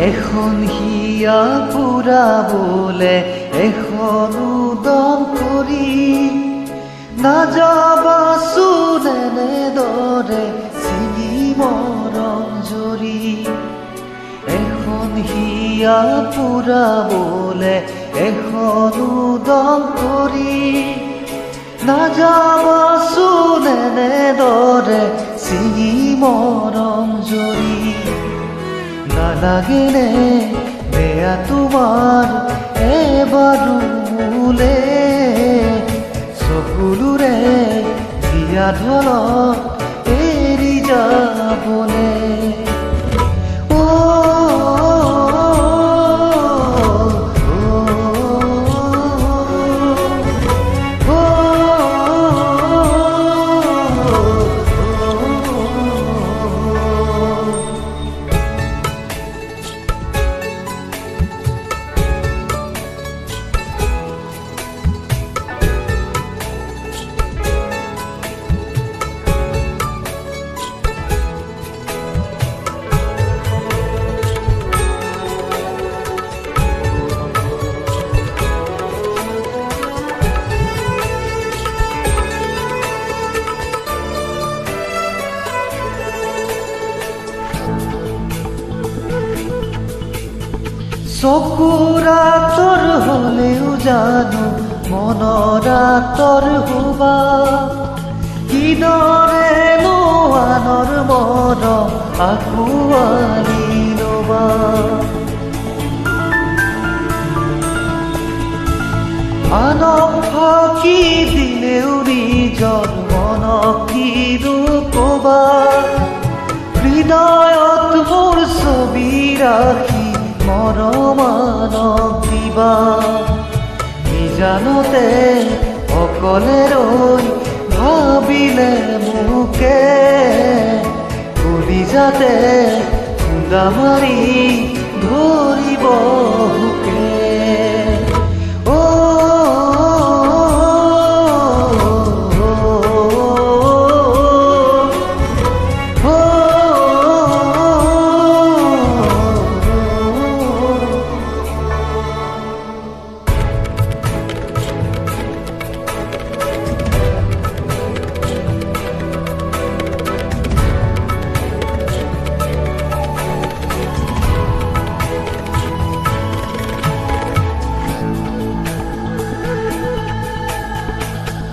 এখন হিয়া পুৰাবলে এখন উদম কৰি নাযাবাচোন এনেদৰে চিঙি মৰম জৰি। এখন হিয়া পুৰাবলে এখন উদম কৰি নাযাবাচোন এনেদৰে চিঙি মৰম জৰি। নালাগেনে বেয়া তোমাৰ এবাৰো মোলে, চকুলোৰে জীয়া ঢলত এৰি যাবলে। চকুৰ আঁতৰ হলেও জানো মনৰ আঁতৰ হবা, কিদৰেনো আনৰ মৰম আঁকোৱালি লবা। আনক ফাঁকি দিলেও নিজৰ মনক কিনো কবা, হৃদয়ত মোৰ ছবি ৰাখি মৰমানক দিবা। নিজানতে অকলে ৰৈ ভাবিলে মোকে, কলিজাতে খুন্দা মাৰি ধৰিব হুকে।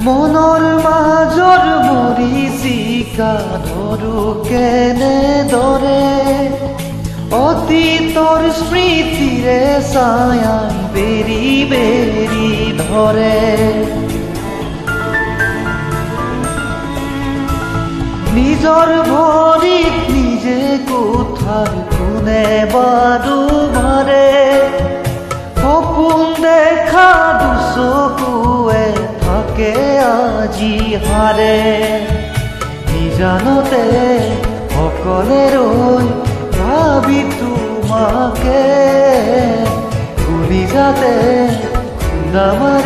মনৰ মাজৰ মৰিচিকা ধৰো কেনেদৰে, অতীতৰ স্মৃতিৰে ছায়াই বেৰি বেৰি ধৰে। নিজৰ ভৰিত নিজে কোঠাৰ কোনে বাৰু মাৰে, সপোন দেখা দুচকুৱে থাকে আজি হাৰে। নিজানতে অকলে ৰৈ ভাবি তোমাকে, কলিজাতে খুন্দা মাৰি